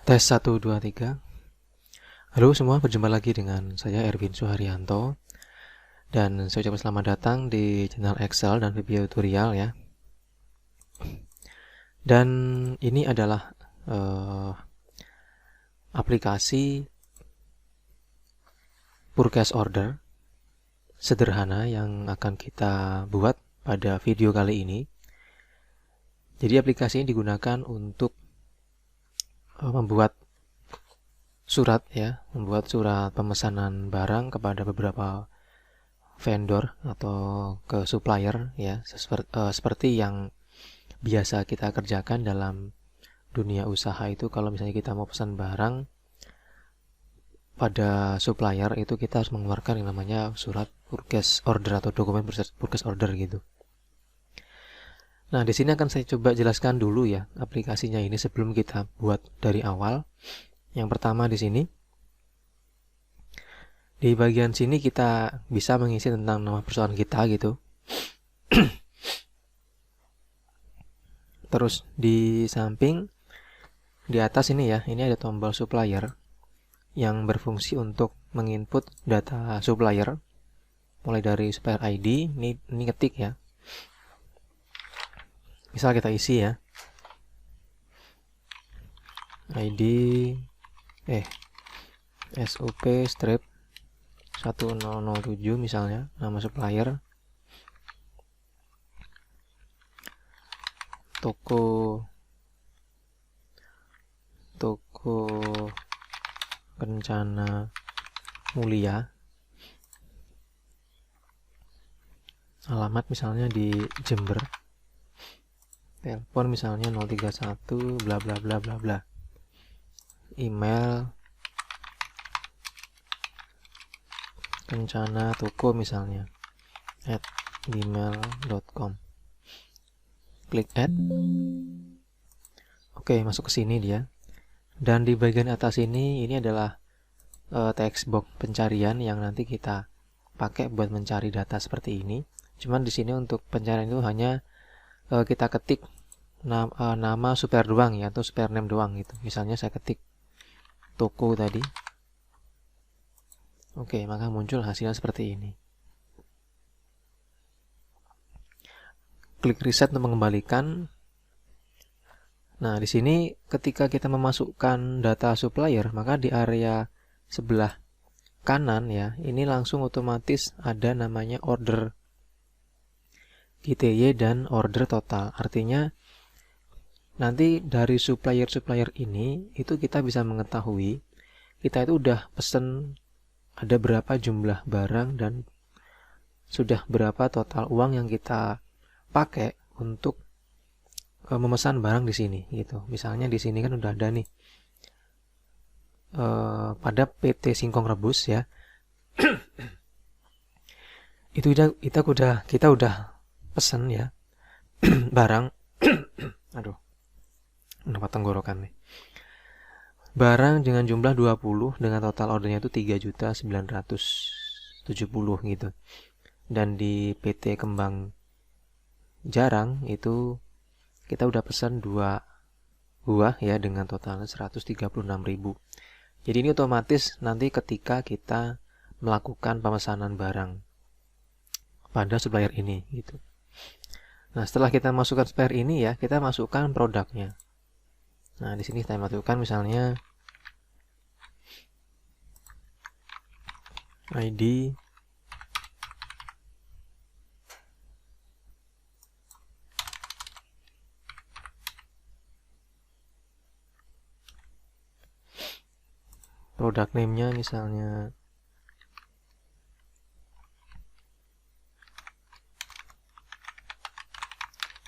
Tes 1, 2, 3. Halo semua, berjumpa lagi dengan saya Erwin Suharyanto. Dan saya ucapkan selamat datang di channel Excel dan video tutorial ya. Dan ini adalah aplikasi purchase order sederhana yang akan kita buat pada video kali ini. Jadi aplikasi ini digunakan untuk membuat surat pemesanan barang kepada beberapa vendor atau ke supplier ya, seperti yang biasa kita kerjakan dalam dunia usaha. Itu kalau misalnya kita mau pesan barang pada supplier, itu kita harus mengeluarkan yang namanya surat purchase order atau dokumen purchase order gitu. Nah, di sini akan saya coba jelaskan dulu ya aplikasinya ini sebelum kita buat dari awal. Yang pertama di sini, di bagian sini kita bisa mengisi tentang nama perusahaan kita gitu. Terus di samping, di atas ini ya, ini ada tombol supplier yang berfungsi untuk menginput data supplier, mulai dari supplier ID, ini ketik ya. Misal kita isi ya, ID SUP strip 1007 misalnya, nama supplier, toko Kencana Mulia, alamat misalnya di Jember, telepon misalnya 031 bla bla bla bla bla, email Kencana Toko misalnya @gmail.com. Klik add. Oke, masuk ke sini dia. Dan di bagian atas ini adalah text box pencarian yang nanti kita pakai buat mencari data seperti ini. Cuman di sini untuk pencarian itu hanya kita ketik nama supplier doang ya, atau supplier name doang gitu. Misalnya saya ketik toko tadi. Oke, maka muncul hasilnya seperti ini. Klik reset untuk mengembalikan. Nah, di sini ketika kita memasukkan data supplier, maka di area sebelah kanan ya, ini langsung otomatis ada namanya order GTY dan order total. Artinya nanti dari supplier ini itu kita bisa mengetahui kita itu udah pesen ada berapa jumlah barang dan sudah berapa total uang yang kita pakai untuk memesan barang di sini gitu. Misalnya di sini kan udah ada nih pada PT Singkong Rebus ya. Itu kita udah pesen ya barang. Aduh, kenapa tenggorokan nih. Barang dengan jumlah 20 dengan total ordernya itu 3.970 gitu. Dan di PT Kembang Jarang itu kita udah pesan 2 buah ya dengan total 136.000. Jadi ini otomatis nanti ketika kita melakukan pemesanan barang pada supplier ini gitu. Nah, setelah kita masukkan supplier ini ya, kita masukkan produknya. Nah, di sini saya masukkan misalnya ID produk name-nya misalnya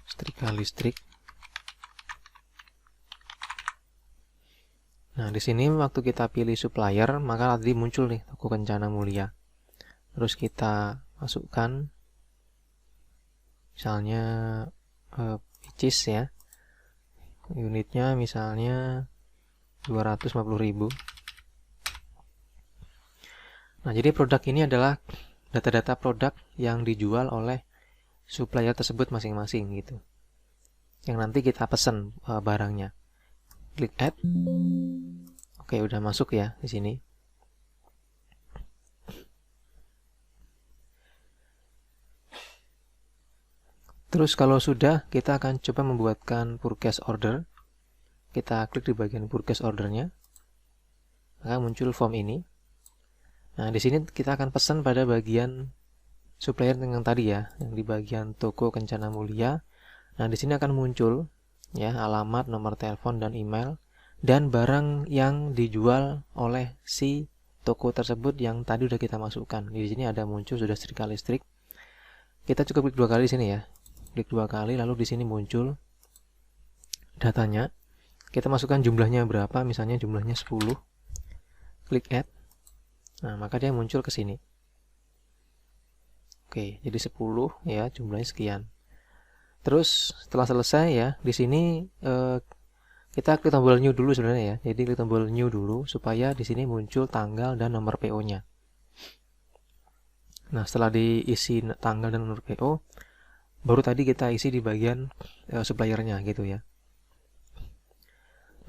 setrika listrik. Nah, di sini waktu kita pilih supplier, maka nanti muncul nih toko Kencana Mulia. Terus kita masukkan misalnya picis ya. Unitnya misalnya 250.000. Nah, jadi produk ini adalah data-data produk yang dijual oleh supplier tersebut masing-masing gitu. Yang nanti kita pesan barangnya. klik add. Oke, udah masuk ya di sini. Terus kalau sudah, kita akan coba membuatkan purchase order. Kita klik di bagian purchase ordernya, maka muncul form ini. Nah, di sini kita akan pesan pada bagian supplier yang tadi ya, yang di bagian toko Kencana Mulia. Nah, di sini akan muncul ya alamat, nomor telepon dan email dan barang yang dijual oleh si toko tersebut yang tadi udah kita masukkan. Di sini ada muncul sudah setrika listrik. Kita cukup klik 2 kali di sini ya. Klik 2 kali, lalu di sini muncul datanya. Kita masukkan jumlahnya berapa, misalnya jumlahnya 10. Klik add. Nah, maka dia muncul ke sini. Oke, jadi 10 ya, jumlahnya sekian. Terus setelah selesai ya, di sini kita klik tombol new dulu sebenarnya ya. Jadi klik tombol new dulu supaya di sini muncul tanggal dan nomor PO-nya. Nah, setelah diisi tanggal dan nomor PO, baru tadi kita isi di bagian suppliernya gitu ya.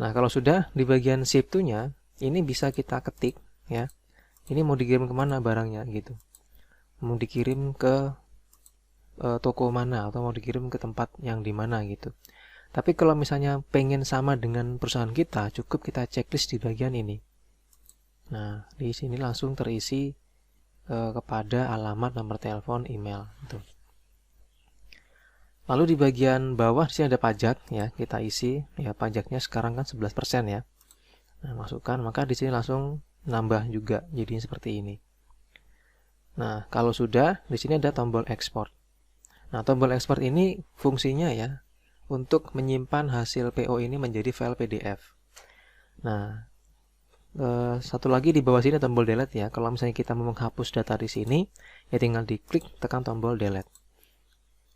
Nah, kalau sudah di bagian ship to-nya, ini bisa kita ketik ya. Ini mau dikirim kemana barangnya gitu. Mau dikirim ke toko mana atau mau dikirim ke tempat yang di mana gitu. Tapi kalau misalnya pengen sama dengan perusahaan kita, cukup kita checklist di bagian ini. Nah, di sini langsung terisi kepada alamat, nomor telepon, email gitu. Lalu di bagian bawah di sini ada pajak ya, kita isi ya, pajaknya sekarang kan 11% ya. Nah, masukkan, maka di sini langsung nambah juga jadinya seperti ini. Nah, kalau sudah di sini ada tombol ekspor. Nah, tombol ekspor ini fungsinya ya untuk menyimpan hasil PO ini menjadi file PDF. Nah, satu lagi di bawah sini tombol delete ya. Kalau misalnya kita mau menghapus data di sini, ya tinggal diklik tekan tombol delete.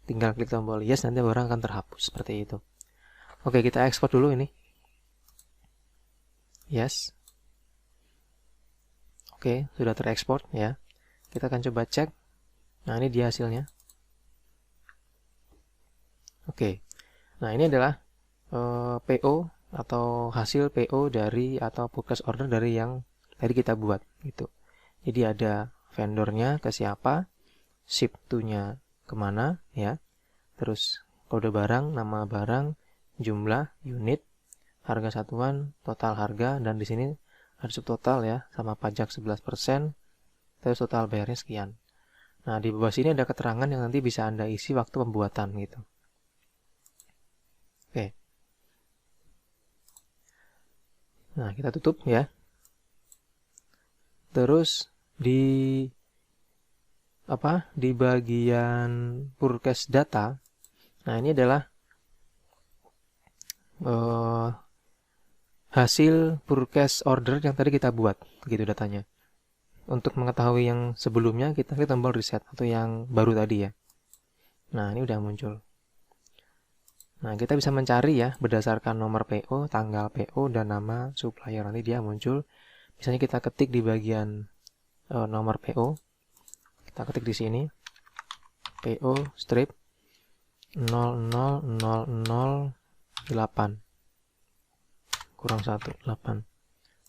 Tinggal klik tombol yes, nanti barang akan terhapus seperti itu. Oke, kita ekspor dulu ini. Yes. Oke, sudah terekspor ya. Kita akan coba cek. Nah, ini dia hasilnya. Oke. Nah, ini adalah PO atau hasil PO dari atau purchase order dari yang tadi kita buat gitu. Jadi ada vendornya ke siapa, ship to-nya kemana ya, terus kode barang, nama barang, jumlah, unit, harga satuan, total harga, dan di sini ada subtotal ya, sama pajak 11%, terus total bayarnya sekian. Nah, di bawah sini ada keterangan yang nanti bisa Anda isi waktu pembuatan gitu. Oke. Nah, kita tutup ya. Terus di bagian purchase data, nah ini adalah hasil purchase order yang tadi kita buat, gitu datanya. Untuk mengetahui yang sebelumnya, kita klik tombol reset atau yang baru tadi ya. Nah, ini udah muncul. Nah, kita bisa mencari ya berdasarkan nomor PO, tanggal PO, dan nama supplier. Nanti dia muncul. Misalnya kita ketik di bagian nomor PO. Kita ketik di sini. PO strip 00008 kurang 18.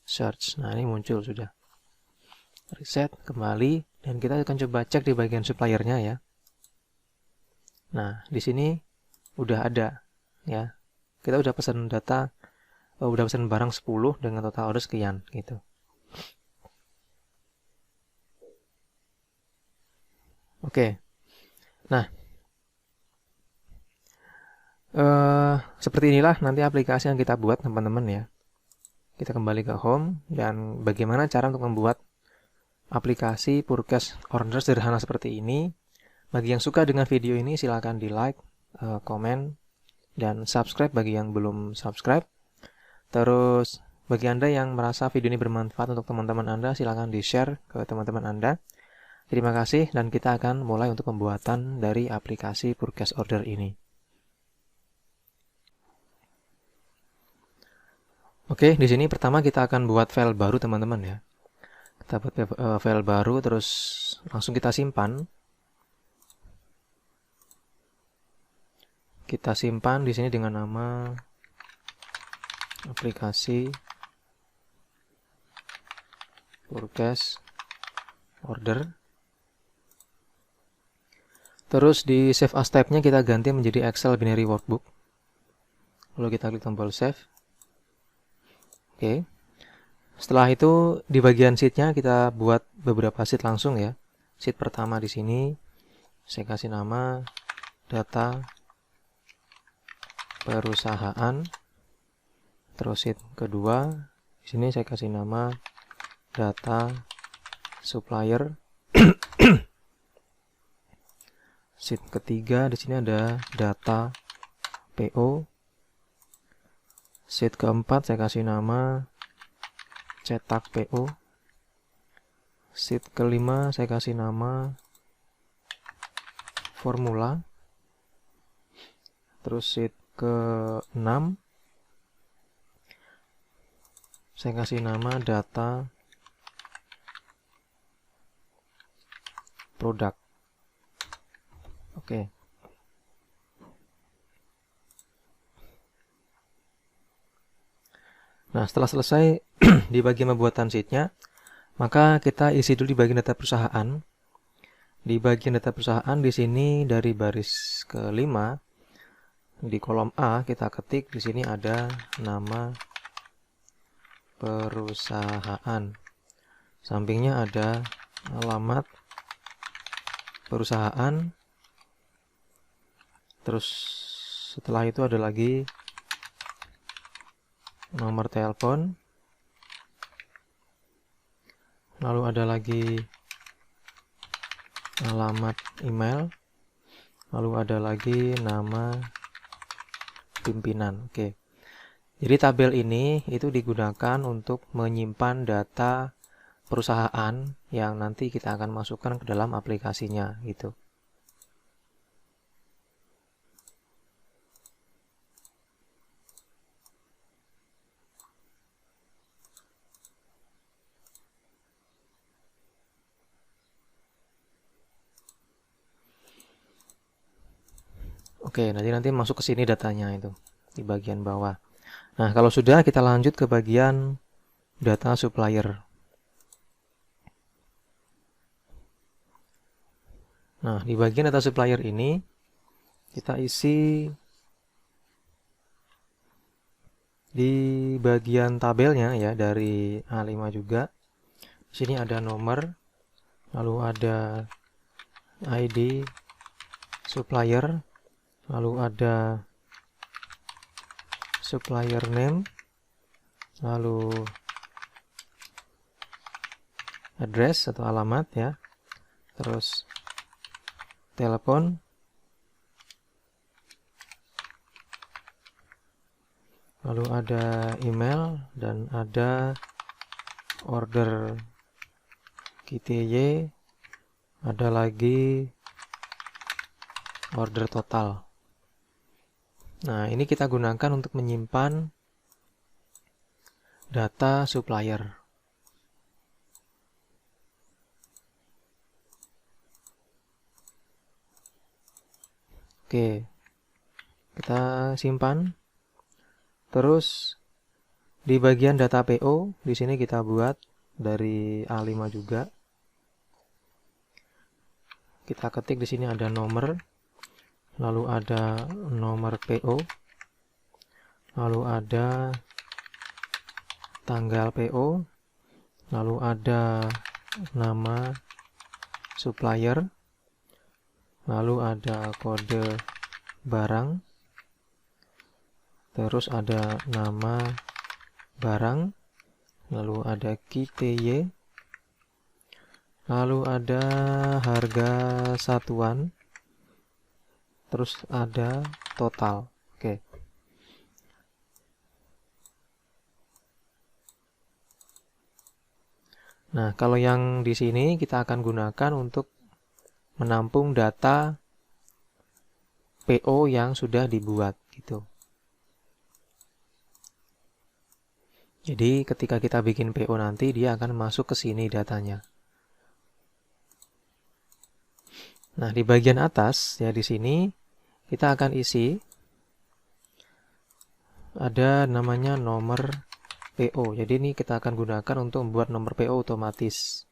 Search. Nah, ini muncul sudah. Reset kembali dan kita akan coba cek di bagian suppliernya ya. Nah, di sini udah ada ya. Kita udah pesan data, udah pesan barang 10 dengan total order sekian gitu. Oke. Nah, seperti inilah nanti aplikasi yang kita buat teman-teman ya. Kita kembali ke home dan bagaimana cara untuk membuat aplikasi purchase order sederhana seperti ini. Bagi yang suka dengan video ini silakan di like, komen, dan subscribe bagi yang belum subscribe. Terus bagi Anda yang merasa video ini bermanfaat untuk teman-teman Anda, silakan di share ke teman-teman Anda. Terima kasih dan kita akan mulai untuk pembuatan dari aplikasi purchase order ini. Oke, di sini pertama kita akan buat file baru teman-teman ya. Kita buat file baru terus langsung kita simpan. Kita simpan di sini dengan nama aplikasi forecast order. Terus di save as type-nya kita ganti menjadi Excel binary workbook. Lalu kita klik tombol save. Oke. Setelah itu di bagian sheet-nya kita buat beberapa sheet langsung ya. Sheet pertama di sini saya kasih nama data perusahaan. Terus sheet kedua di sini saya kasih nama data supplier. Sheet ketiga di sini ada data PO. Sheet keempat saya kasih nama cetak PO. Sheet kelima saya kasih nama formula. Terus sheet ke-6 saya kasih nama data produk. Oke. Nah, setelah selesai di bagian pembuatan sheet-nya, maka kita isi dulu di bagian data perusahaan. Di bagian data perusahaan di sini dari baris ke-5 di kolom A kita ketik di sini ada nama perusahaan. Sampingnya ada alamat perusahaan. Terus setelah itu ada lagi nomor telepon. Lalu ada lagi alamat email. Lalu ada lagi nama pimpinan. Oke. Jadi tabel ini itu digunakan untuk menyimpan data perusahaan yang nanti kita akan masukkan ke dalam aplikasinya gitu. Oke, nanti masuk ke sini datanya itu di bagian bawah. Nah, kalau sudah kita lanjut ke bagian data supplier. Nah, di bagian data supplier ini kita isi di bagian tabelnya ya dari A5 juga. Di sini ada nomor, lalu ada ID supplier, lalu ada supplier name, lalu address atau alamat ya, terus telepon, lalu ada email, dan ada order QTY, ada lagi order total. Nah, ini kita gunakan untuk menyimpan data supplier. Oke, kita simpan. Terus di bagian data PO, di sini kita buat dari A5 juga. Kita ketik di sini ada nomor, lalu ada nomor PO, lalu ada tanggal PO, lalu ada nama supplier, lalu ada kode barang, terus ada nama barang, lalu ada QTY, lalu ada harga satuan, terus ada total. Oke. Nah, kalau yang di sini kita akan gunakan untuk menampung data PO yang sudah dibuat gitu. Jadi ketika kita bikin PO nanti dia akan masuk ke sini datanya. Nah, di bagian atas ya di sini kita akan isi ada namanya nomor PO. Jadi ini kita akan gunakan untuk membuat nomor PO otomatis.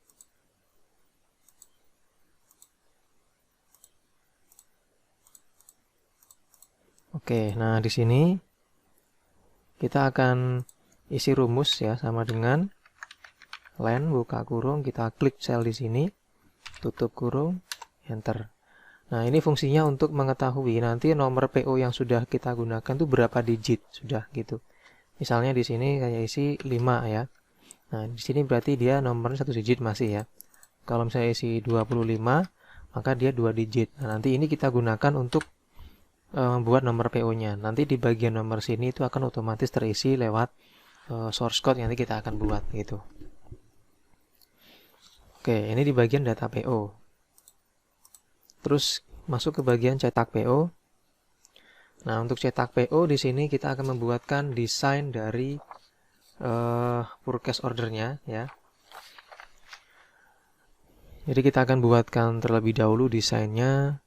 Oke, nah di sini kita akan isi rumus ya, sama dengan len buka kurung, kita klik sel di sini, tutup kurung, enter. Nah, ini fungsinya untuk mengetahui nanti nomor PO yang sudah kita gunakan itu berapa digit sudah gitu. Misalnya di sini saya isi 5 ya. Nah, di sini berarti dia nomornya 1 digit masih ya. Kalau misalnya isi 25, maka dia 2 digit. Nah, nanti ini kita gunakan untuk membuat nomor PO-nya. Nanti di bagian nomor sini itu akan otomatis terisi lewat source code yang nanti kita akan buat gitu. Oke, ini di bagian data PO. Terus masuk ke bagian cetak PO. Nah, untuk cetak PO di sini kita akan membuatkan desain dari purchase ordernya ya. Jadi kita akan buatkan terlebih dahulu desainnya.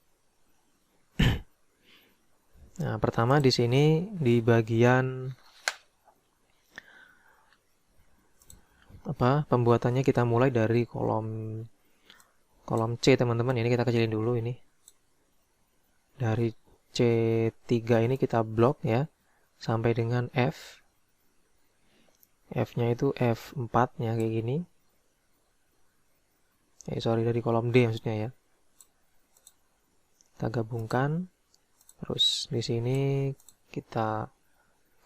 Nah, pertama di sini di bagian pembuatannya kita mulai dari kolom C teman-teman. Ini kita kecilin dulu ini. Dari C3 ini kita blok ya sampai dengan F. F-nya itu F4 ya kayak gini. Sorry, dari kolom D maksudnya ya. Kita gabungkan. Terus di sini kita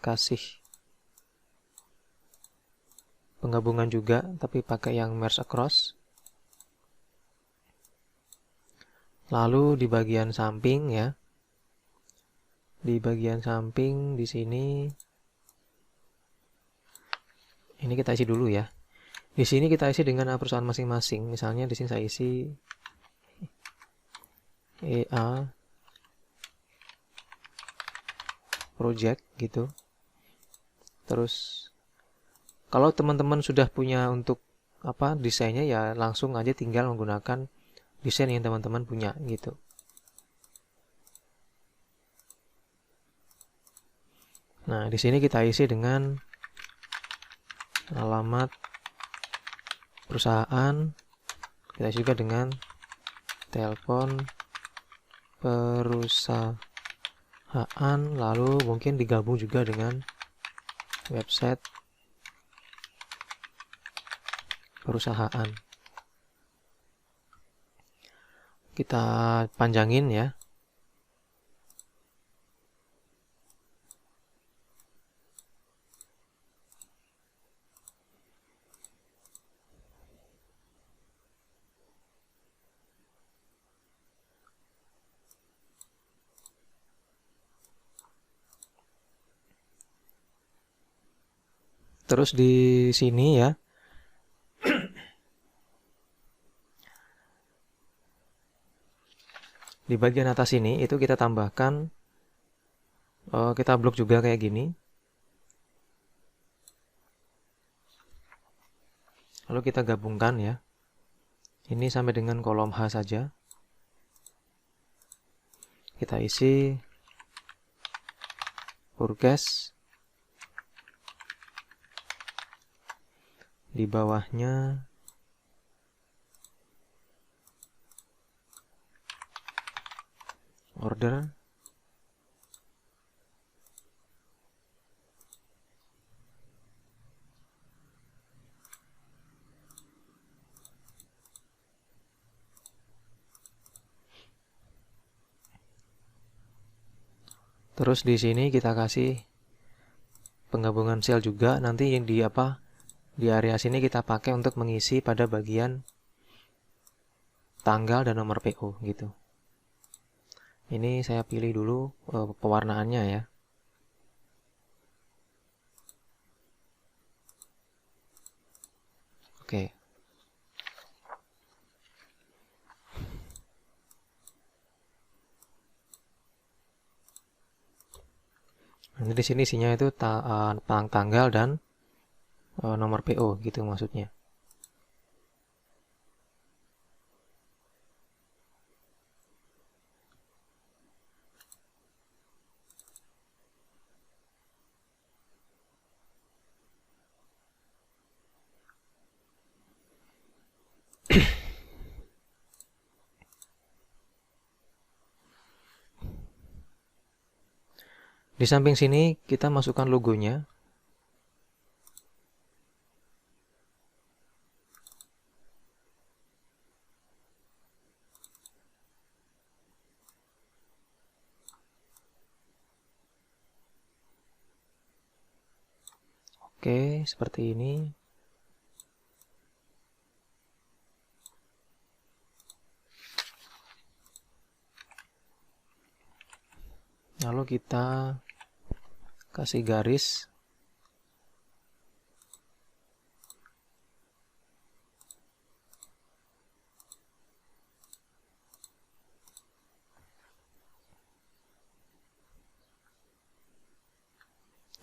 kasih penggabungan juga, tapi pakai yang merge across. Lalu di bagian samping ya, di bagian samping di sini, ini kita isi dulu ya. Di sini kita isi dengan perusahaan masing-masing. Misalnya di sini saya isi EA project gitu. Terus kalau teman-teman sudah punya untuk desainnya ya langsung aja tinggal menggunakan desain yang teman-teman punya gitu. Nah, di sini kita isi dengan alamat perusahaan, kita isi juga dengan telepon perusahaan, lalu mungkin digabung juga dengan website perusahaan. Kita panjangin ya. Terus di sini ya, di bagian atas ini itu kita tambahkan, kita blok juga kayak gini. Lalu kita gabungkan ya. Ini sampai dengan kolom H saja. Kita isi purchase. Di bawahnya order. Terus di sini kita kasih penggabungan sel juga. Nanti yang di area sini kita pakai untuk mengisi pada bagian tanggal dan nomor PO gitu. Ini saya pilih dulu pewarnaannya ya. Oke. Nanti di sini isinya itu tanggal dan nomor PO gitu maksudnya. Di samping sini kita masukkan logonya. Oke, seperti ini. Lalu kita kasih garis.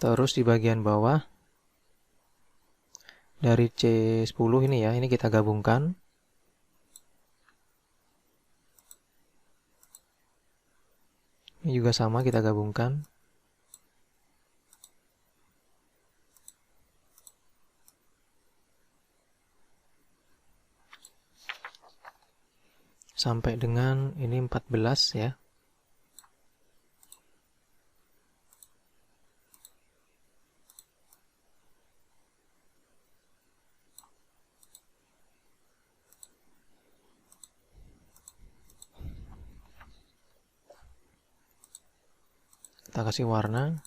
Terus di bagian bawah dari C10 ini ya, ini kita gabungkan. Ini juga sama, kita gabungkan. Sampai dengan ini 14 ya. Kita kasih warna.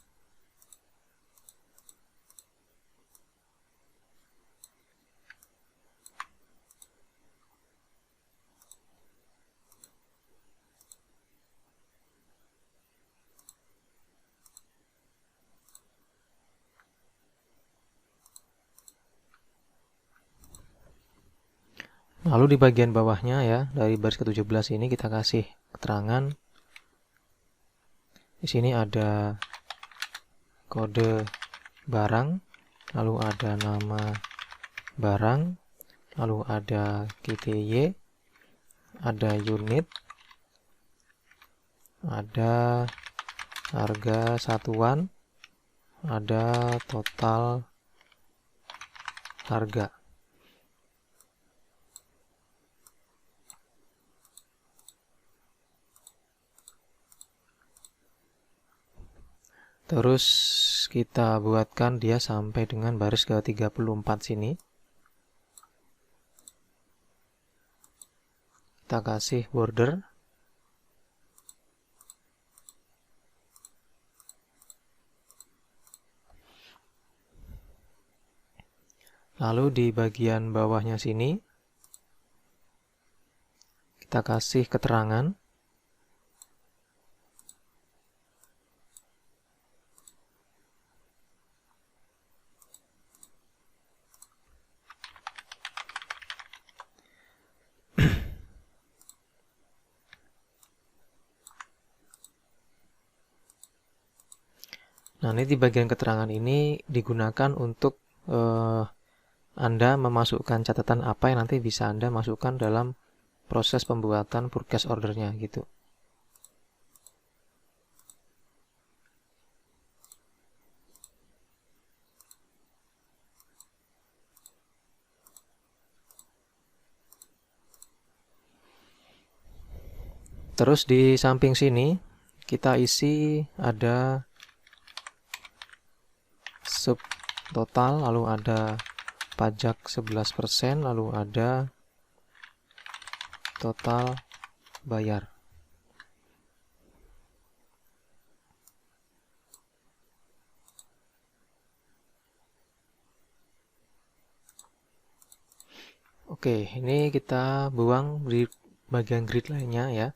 Lalu di bagian bawahnya ya, dari baris ke-17 ini kita kasih keterangan. Di sini ada kode barang, lalu ada nama barang, lalu ada KTY, ada unit, ada harga satuan, ada total harga. Terus kita buatkan dia sampai dengan baris ke-34 sini. Kita kasih border. Lalu di bagian bawahnya sini kita kasih keterangan. Nah, ini di bagian keterangan ini digunakan untuk Anda memasukkan catatan apa yang nanti bisa Anda masukkan dalam proses pembuatan purchase ordernya gitu. Terus di samping sini kita isi ada sub total, lalu ada pajak 11%, lalu ada total bayar. Oke, ini kita buang di bagian grid lainnya ya.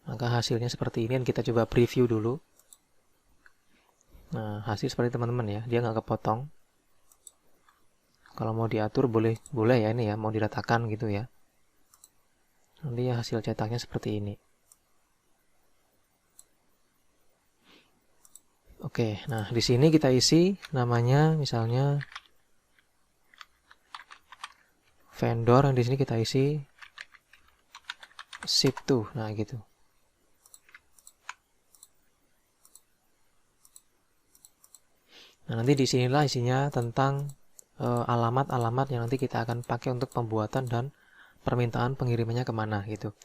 Maka hasilnya seperti ini, dan kita coba preview dulu. Nah, hasil seperti teman-teman ya, dia nggak kepotong. Kalau mau diatur boleh ya ini ya, mau diratakan gitu ya. Nanti ya hasil cetaknya seperti ini. Oke, nah di sini kita isi namanya misalnya vendor, yang di sini kita isi ship to, nah gitu. Nah, nanti di sinilah isinya tentang alamat-alamat yang nanti kita akan pakai untuk pembuatan dan permintaan pengirimannya kemana gitu.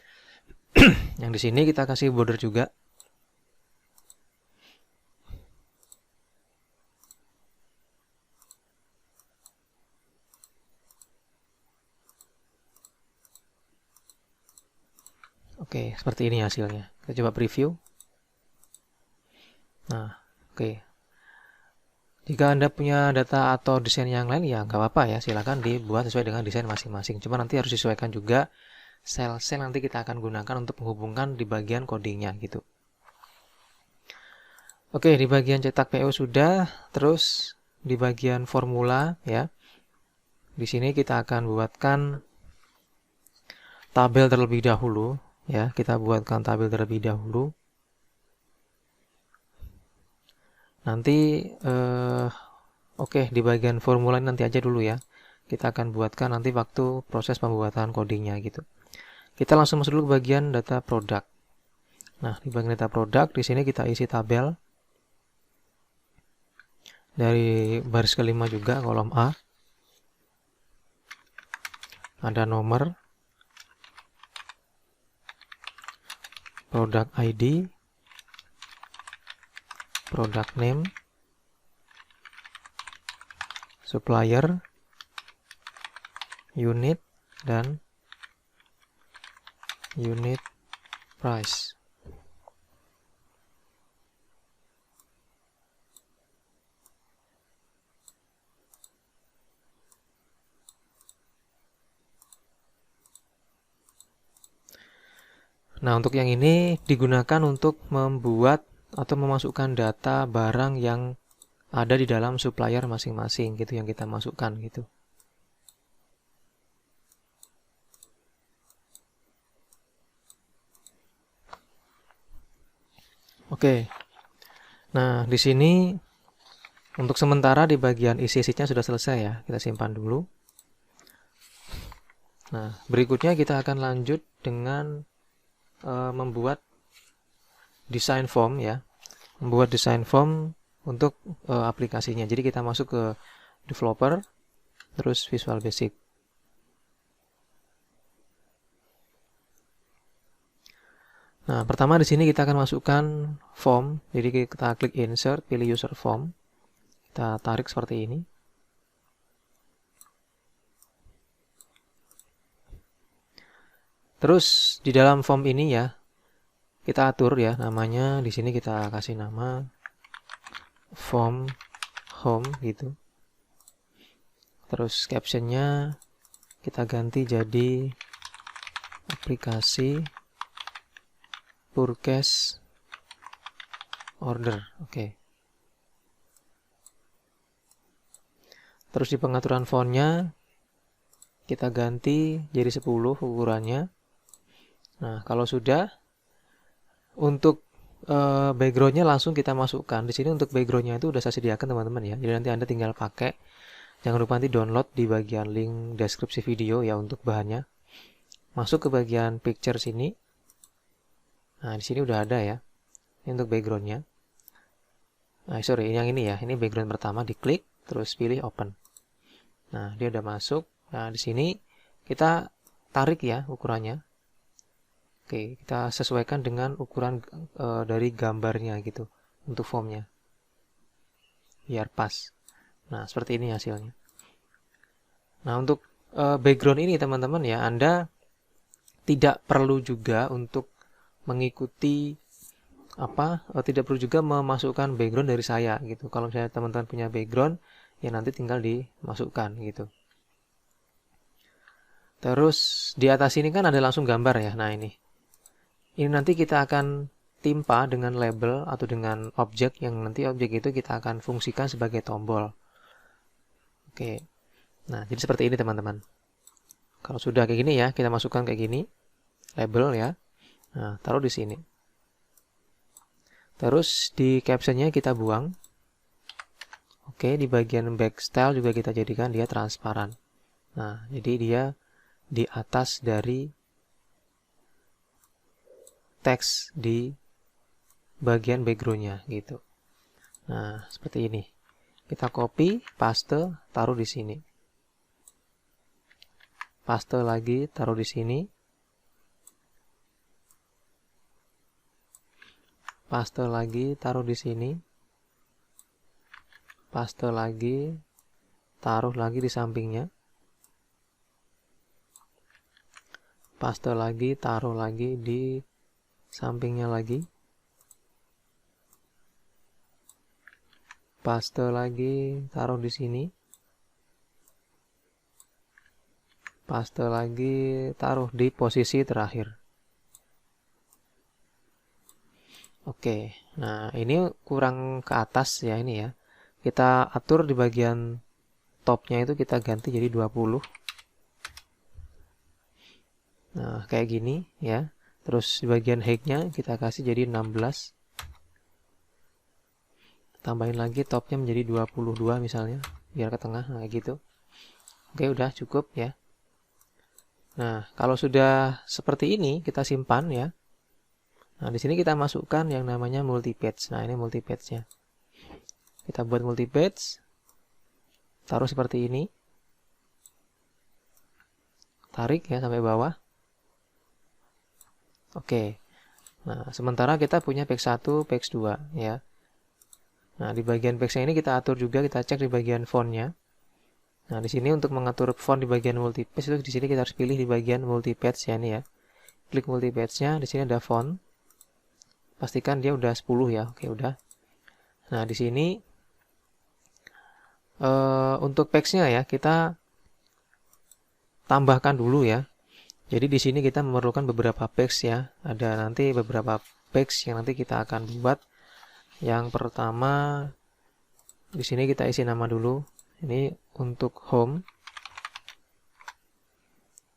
Yang di sini kita kasih border juga. Oke, seperti ini hasilnya. Kita coba preview. Nah, oke. Jika Anda punya data atau desain yang lain, ya nggak apa-apa ya, silakan dibuat sesuai dengan desain masing-masing. Cuma nanti harus disesuaikan juga sel-sel nanti kita akan gunakan untuk menghubungkan di bagian codingnya gitu. Oke, di bagian cetak PO sudah, terus di bagian formula ya. Di sini kita akan buatkan tabel terlebih dahulu ya. Kita buatkan tabel terlebih dahulu. Nanti oke, di bagian formula nanti aja dulu ya. Kita akan buatkan nanti waktu proses pembuatan codingnya gitu. Kita langsung masuk dulu ke bagian data produk. Nah, di bagian data produk di sini kita isi tabel dari baris kelima juga, kolom A. Ada nomor, product ID, product name, supplier, unit, dan unit price. Nah, untuk yang ini digunakan untuk membuat atau memasukkan data barang yang ada di dalam supplier masing-masing gitu yang kita masukkan gitu. Oke. Nah, di sini untuk sementara di bagian isi-isinya sudah selesai ya. Kita simpan dulu. Nah, berikutnya kita akan lanjut dengan membuat desain form ya. Membuat desain form untuk aplikasinya. Jadi kita masuk ke developer, terus Visual Basic. Nah, pertama di sini kita akan masukkan form. Jadi kita klik insert, pilih user form. Kita tarik seperti ini. Terus di dalam form ini ya, kita atur ya namanya. Di sini kita kasih nama form home gitu. Terus captionnya kita ganti jadi aplikasi purchase order. Oke. Terus di pengaturan fontnya kita ganti jadi 10 ukurannya. Nah, kalau sudah, untuk backgroundnya langsung kita masukkan. Di sini untuk backgroundnya itu udah saya sediakan teman-teman ya. Jadi nanti Anda tinggal pakai. Jangan lupa nanti download di bagian link deskripsi video ya untuk bahannya. Masuk ke bagian picture sini. Nah, di sini udah ada ya. Ini untuk backgroundnya. Nah, sorry, yang ini ya. Ini background pertama, diklik, terus pilih open. Nah, dia udah masuk. Nah, di sini kita tarik ya ukurannya. Oke, kita sesuaikan dengan ukuran dari gambarnya gitu untuk formnya. Biar pas. Nah, seperti ini hasilnya. Nah, untuk background ini teman-teman ya, Anda tidak perlu juga untuk mengikuti tidak perlu juga memasukkan background dari saya gitu. Kalau misalnya teman-teman punya background, ya nanti tinggal dimasukkan gitu. Terus di atas ini kan ada langsung gambar ya. Nah, ini nanti kita akan timpa dengan label atau dengan objek yang nanti objek itu kita akan fungsikan sebagai tombol. Oke. Nah, jadi seperti ini teman-teman. Kalau sudah kayak gini ya, kita masukkan kayak gini. Label ya. Nah, taruh di sini. Terus di captionnya kita buang. Oke, di bagian back style juga kita jadikan dia transparan. Nah, jadi dia di atas dari teks di bagian backgroundnya gitu. Nah, seperti ini. Kita copy, paste, taruh di sini. paste lagi, taruh di sini. Paste lagi, taruh di sini. Paste lagi, taruh lagi di sampingnya. Paste lagi, taruh lagi di sampingnya lagi. Paste lagi, taruh di sini. Paste lagi, taruh di posisi terakhir. Oke, nah ini kurang ke atas ya ini ya. Kita atur di bagian topnya itu kita ganti jadi 20. Nah, kayak gini ya. Terus di bagian height-nya kita kasih jadi 16. Tambahin lagi topnya menjadi 22 misalnya, biar ke tengah, nah kayak gitu. Oke, udah cukup ya. Nah, kalau sudah seperti ini, kita simpan ya. Nah, di sini kita masukkan yang namanya multi-page. Nah, ini multi-page-nya. Kita buat multi-page. Taruh seperti ini. Tarik ya sampai bawah. Oke. Nah, sementara kita punya page 1, page 2 ya. Nah, di bagian page ini kita atur juga, kita cek di bagian font-nya. Nah, di sini untuk mengatur font di bagian multi-page itu di sini kita harus pilih di bagian multi-page ya ini ya. Klik multi-page-nya, di sini ada font. Pastikan dia udah 10 ya. Oke, udah. Nah, di sini untuk page-nya ya, kita tambahkan dulu ya. Jadi di sini kita memerlukan beberapa page ya. Ada nanti beberapa page yang nanti kita akan buat. Yang pertama di sini kita isi nama dulu. Ini untuk home.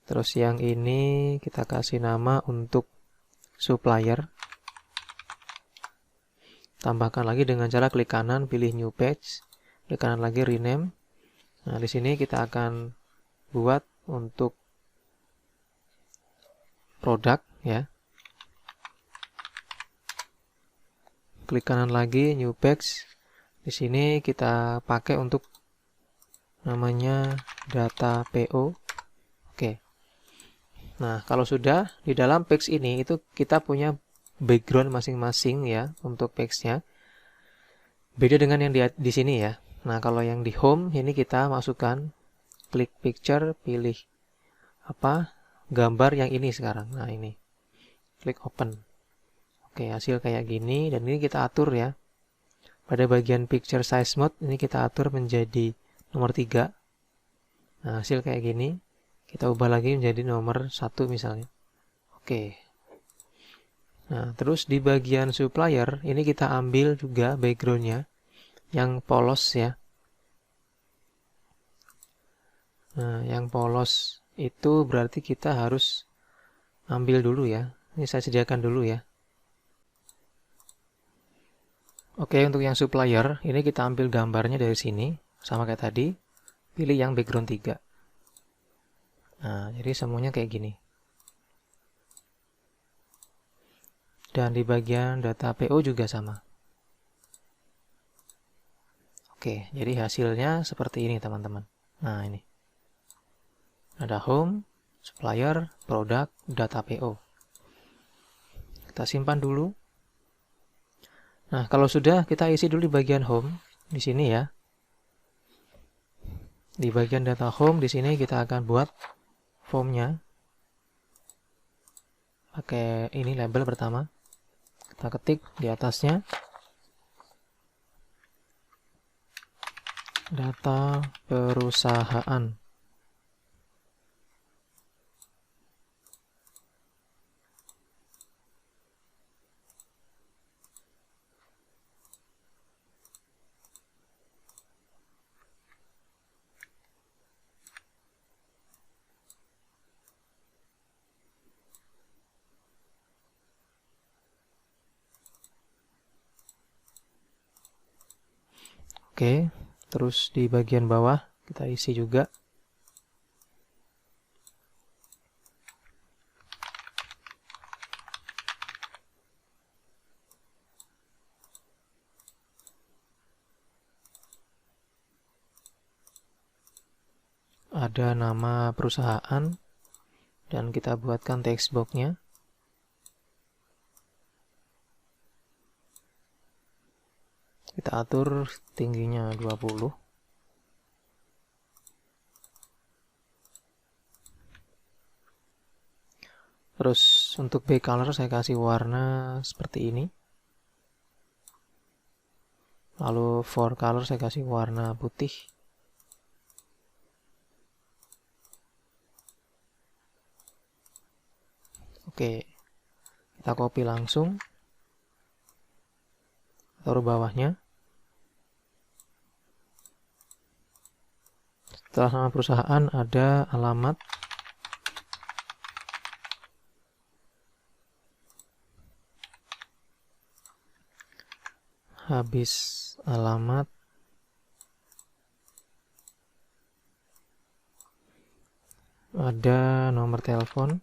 Terus yang ini kita kasih nama untuk supplier. Tambahkan lagi dengan cara klik kanan, pilih new page, klik kanan lagi rename. Nah, di sini kita akan buat untuk produk ya. Klik kanan lagi new page. Di sini kita pakai untuk namanya data PO. Oke. Nah, kalau sudah di dalam page ini itu kita punya background masing-masing ya untuk page-nya. Beda dengan yang di sini ya. Nah, kalau yang di home ini kita masukkan klik picture, pilih apa? Gambar yang ini sekarang. Nah, ini. Klik open. Oke, hasil kayak gini dan ini kita atur ya. Pada bagian picture size mode ini kita atur menjadi nomor 3. Nah, hasil kayak gini. Kita ubah lagi menjadi nomor 1 misalnya. Oke. Nah, terus di bagian supplier ini kita ambil juga backgroundnya yang polos ya. Nah, yang polos itu berarti kita harus ambil dulu ya. Ini saya sediakan dulu ya. Oke, untuk yang supplier ini kita ambil gambarnya dari sini sama kayak tadi. Pilih yang background 3. Nah, jadi semuanya kayak gini. Dan di bagian data PO juga sama. Oke, jadi hasilnya seperti ini teman-teman. Nah, ini. Ada home, supplier, produk, data PO. Kita simpan dulu. Nah, kalau sudah kita isi dulu di bagian home di sini ya. Di bagian data home di sini kita akan buat formnya. Pakai ini label pertama. Kita ketik di atasnya data perusahaan. Oke, terus di bagian bawah kita isi juga. ada nama perusahaan dan kita buatkan text box-nya. Kita atur tingginya 20. Terus untuk back color saya kasih warna seperti ini. Lalu for color saya kasih warna putih. Oke, kita copy langsung. Taruh bawahnya. Setelah nama perusahaan ada alamat. Habis alamat ada nomor telepon.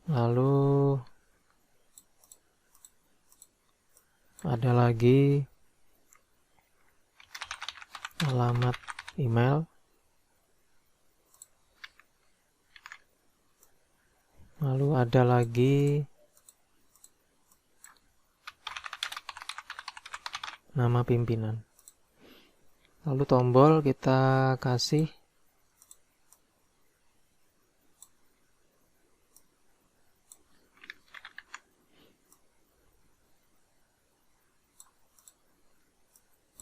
Lalu ada lagi alamat email. Lalu ada lagi nama pimpinan. Lalu tombol kita kasih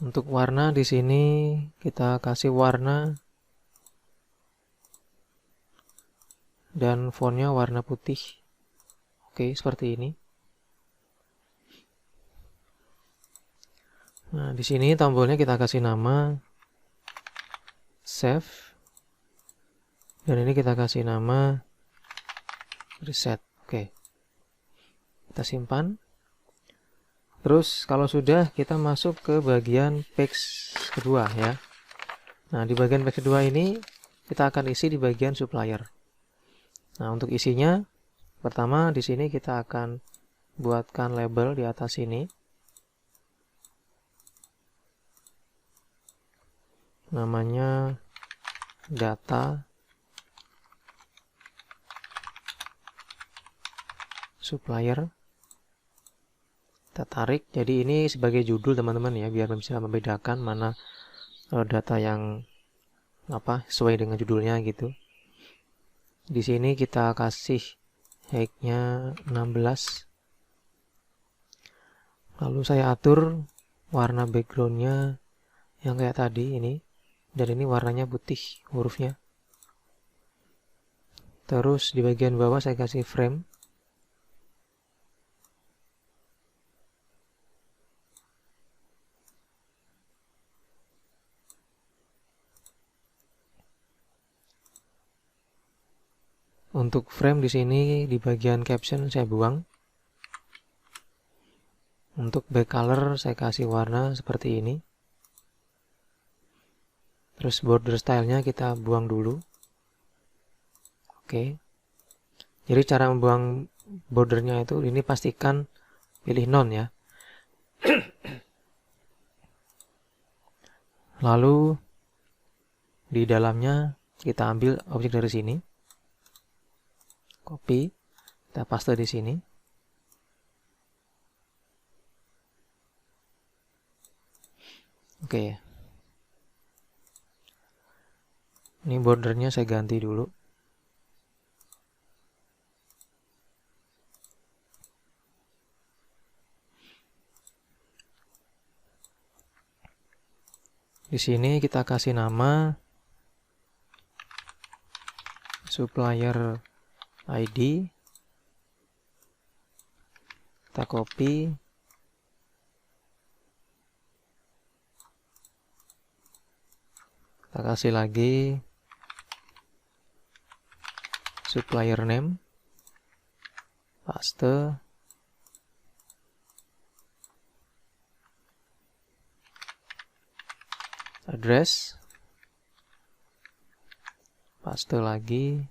untuk warna. Di sini kita kasih warna dan fontnya warna putih. Oke, seperti ini. Nah, di sini tombolnya kita kasih nama save dan ini kita kasih nama reset. Oke, kita simpan. Terus kalau sudah, kita masuk ke bagian page kedua ya. Nah, di bagian page kedua ini kita akan isi di bagian supplier. Nah, untuk isinya pertama di sini kita akan buatkan label di atas sini. Namanya data supplier. Kita tarik, jadi ini sebagai judul teman-teman ya, biar bisa membedakan mana data yang sesuai dengan judulnya gitu. Di sini kita kasih height-nya 16. Lalu saya atur warna background-nya yang kayak tadi ini, dan ini warnanya putih hurufnya. Terus di bagian bawah saya kasih frame. Untuk frame di sini di bagian caption saya buang. Untuk back color saya kasih warna seperti ini. Terus border style-nya kita buang dulu. Oke. Jadi cara membuang bordernya itu ini pastikan pilih none ya. Lalu di dalamnya kita ambil objek dari sini. Copy, kita paste di sini. Oke. Ini bordernya saya ganti dulu. Di sini kita kasih nama supplier ID. Kita copy. Kita kasih lagi supplier name, paste, address, paste lagi,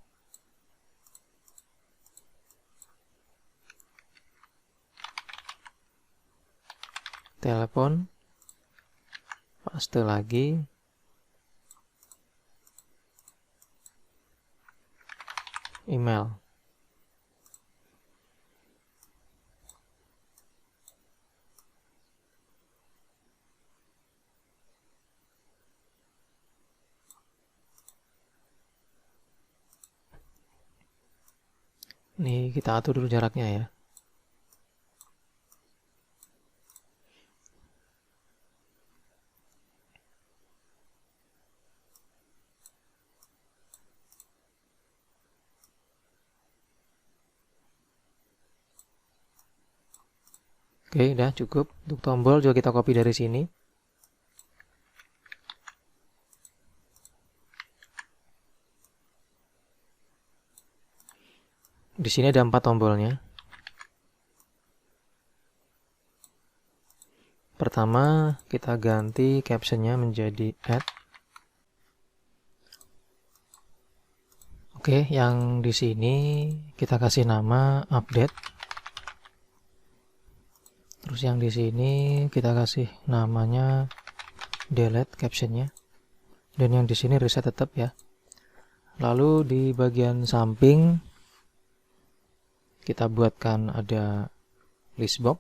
telepon, paste lagi, email. Ini kita atur dulu jaraknya ya. Oke, udah cukup. Untuk tombol juga kita copy dari sini. Di sini ada 4 tombolnya. Pertama, kita ganti captionnya menjadi add. Oke, yang di sini kita kasih nama update. Terus yang di sini kita kasih namanya delete captionnya. Dan yang di sini reset tetap ya. Lalu di bagian samping kita buatkan ada list box.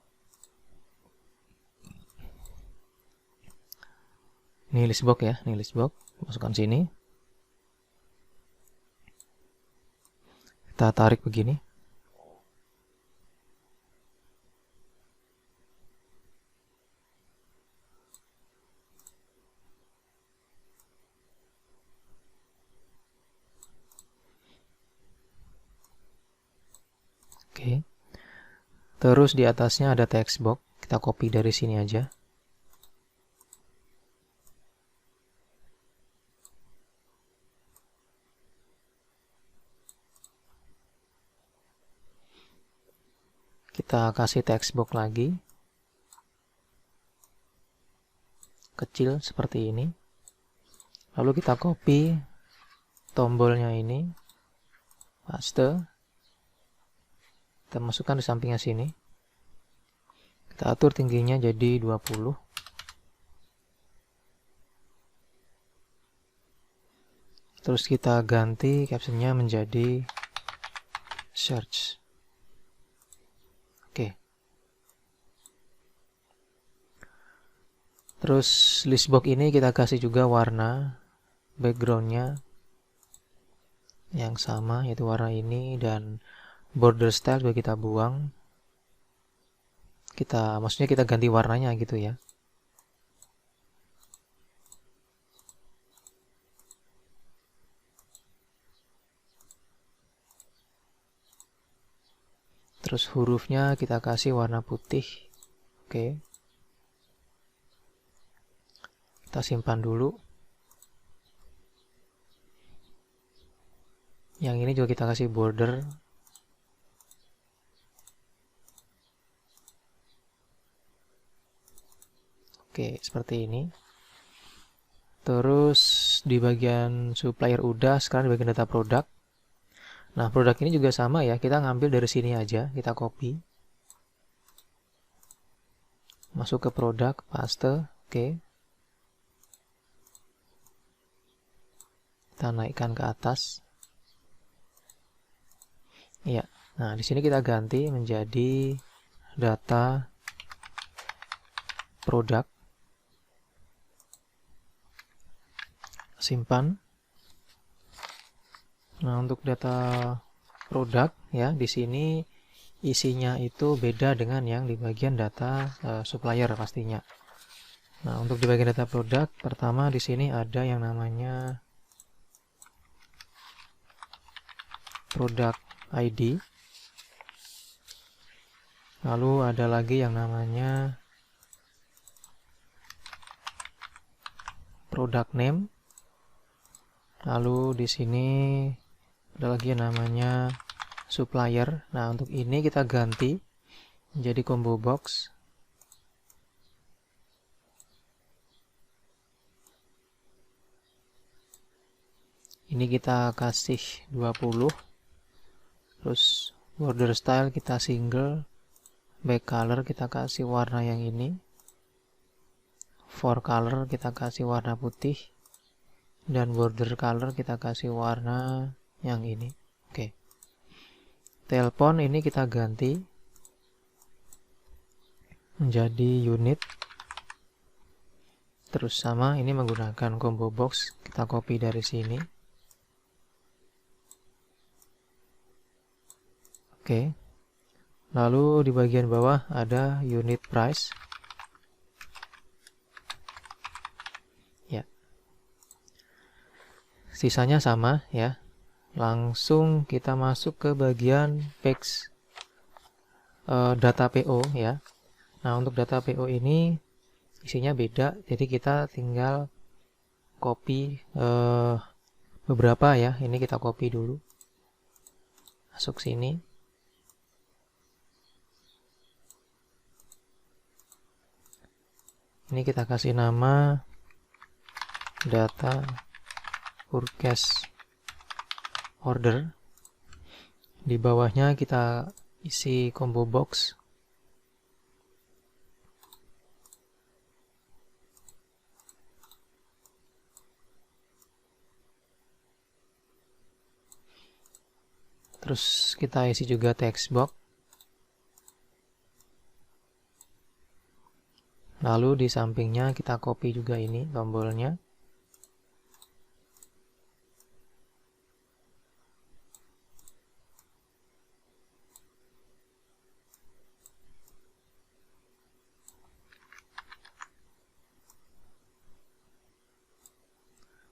Ini list box ya, ini list box. Masukkan sini. Kita tarik begini. Oke. Terus di atasnya ada text box. Kita copy dari sini aja. Kita kasih text box lagi. Kecil seperti ini. Lalu kita copy tombolnya ini. Paste. Kita masukkan di sampingnya sini. Kita atur tingginya jadi 20. Terus kita ganti captionnya menjadi search. Oke. Terus listbox ini kita kasih juga warna backgroundnya yang sama, yaitu warna ini, dan border style juga kita buang. Maksudnya kita ganti warnanya gitu ya. Terus hurufnya kita kasih warna putih. Oke. Kita simpan dulu. Yang ini juga kita kasih border. Oke, seperti ini. Terus di bagian supplier udah, sekarang di bagian data produk. Nah, produk ini juga sama ya, kita ngambil dari sini aja, kita copy. Masuk ke produk, paste, oke. Kita naikkan ke atas. Iya. Nah, di sini kita ganti menjadi data produk. Simpan. Nah, untuk data produk ya, di sini isinya itu beda dengan yang di bagian data supplier pastinya. Nah, untuk di bagian data produk, pertama di sini ada yang namanya product ID. Lalu ada lagi yang namanya product name. Lalu di sini ada lagi yang namanya supplier. Nah, untuk ini kita ganti menjadi combo box. Ini kita kasih 20. Terus border style kita single. Back color kita kasih warna yang ini. for color kita kasih warna putih, dan border color kita kasih warna yang ini. Oke. Telepon ini kita ganti menjadi unit. Terus sama, ini menggunakan combo box, kita copy dari sini. Oke. Lalu di bagian bawah ada unit price. Ya. Sisanya sama ya. Langsung kita masuk ke bagian page data PO ya. Nah, untuk data PO ini isinya beda, jadi kita tinggal copy beberapa ya. Ini kita copy dulu, masuk sini. Ini kita kasih nama data purchase order. Di bawahnya kita isi combo box. Terus kita isi juga text box. Lalu di sampingnya kita copy juga ini tombolnya.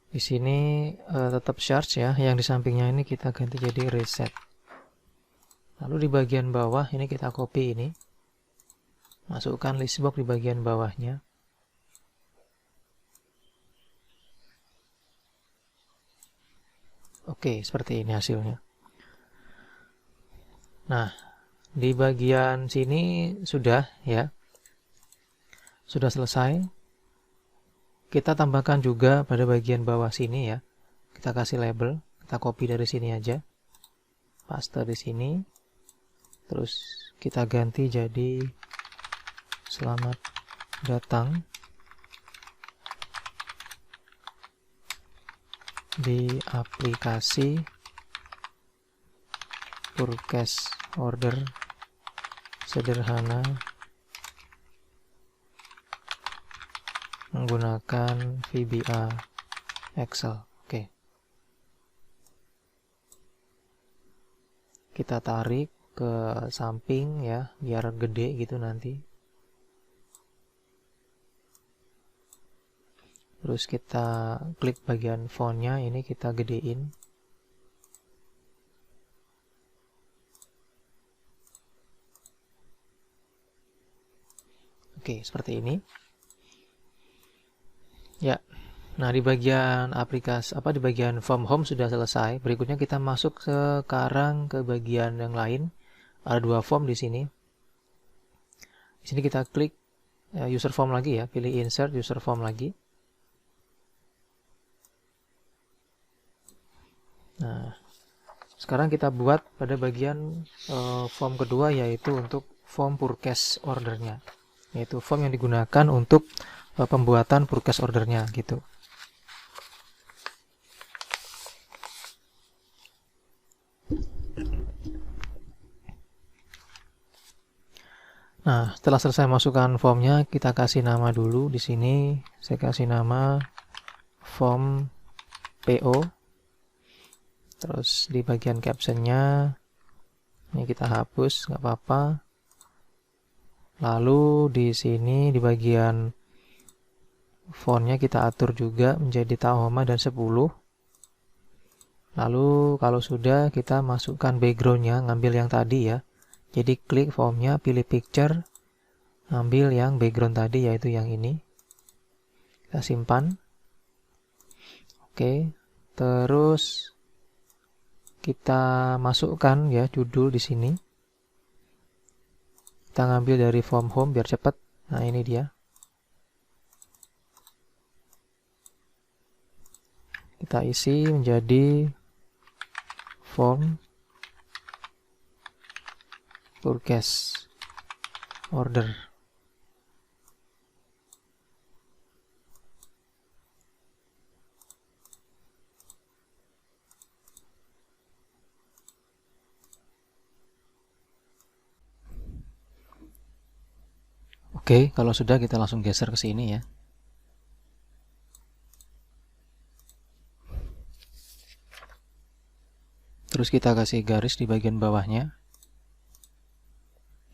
Di sini tetap charge ya, yang di sampingnya ini kita ganti jadi reset. Lalu di bagian bawah ini kita copy ini, masukkan list box di bagian bawahnya. Oke, seperti ini hasilnya. Nah, di bagian sini sudah ya, sudah selesai. Kita tambahkan juga pada bagian bawah sini ya. Kita kasih label, kita copy dari sini aja. Paste di sini. Terus kita ganti jadi selamat datang di aplikasi purchase order sederhana menggunakan VBA Excel. Oke. Kita tarik ke samping ya, biar gede gitu nanti. Terus kita klik bagian fontnya, ini kita gedein. Oke, seperti ini. Ya, nah di bagian aplikasi di bagian form home sudah selesai. Berikutnya kita masuk sekarang ke bagian yang lain. Ada dua form di sini. Di sini kita klik user form lagi ya, pilih insert user form lagi. Nah, sekarang kita buat pada bagian form kedua, yaitu untuk form purchase ordernya, yaitu form yang digunakan untuk pembuatan purchase ordernya gitu. Nah, setelah selesai masukkan formnya, kita kasih nama dulu. Di sini saya kasih nama form PO. Terus di bagian captionnya ini kita hapus, nggak apa-apa. Lalu di sini di bagian fontnya kita atur juga menjadi Tahoma dan 10. Lalu kalau sudah, kita masukkan backgroundnya, ngambil yang tadi ya. Jadi klik formnya, pilih picture, ambil yang background tadi, yaitu yang ini. Kita simpan. Oke, terus kita masukkan ya judul di sini. Kita ngambil dari form home biar cepat. Nah, ini dia. Kita isi menjadi form purchase order. Oke, kalau sudah kita langsung geser ke sini ya. Terus kita kasih garis di bagian bawahnya.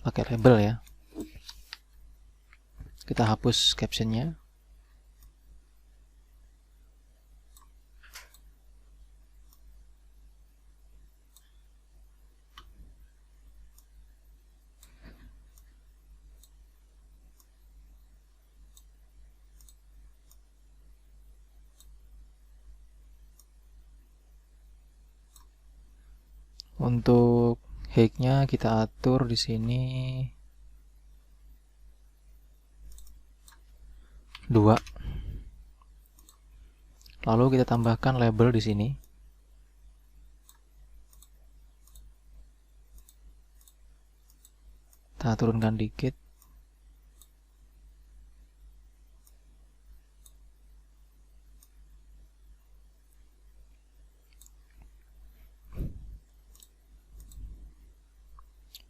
Pakai label ya. Kita hapus captionnya. Untuk height-nya kita atur di sini 2. Lalu kita tambahkan label di sini. Kita turunkan dikit.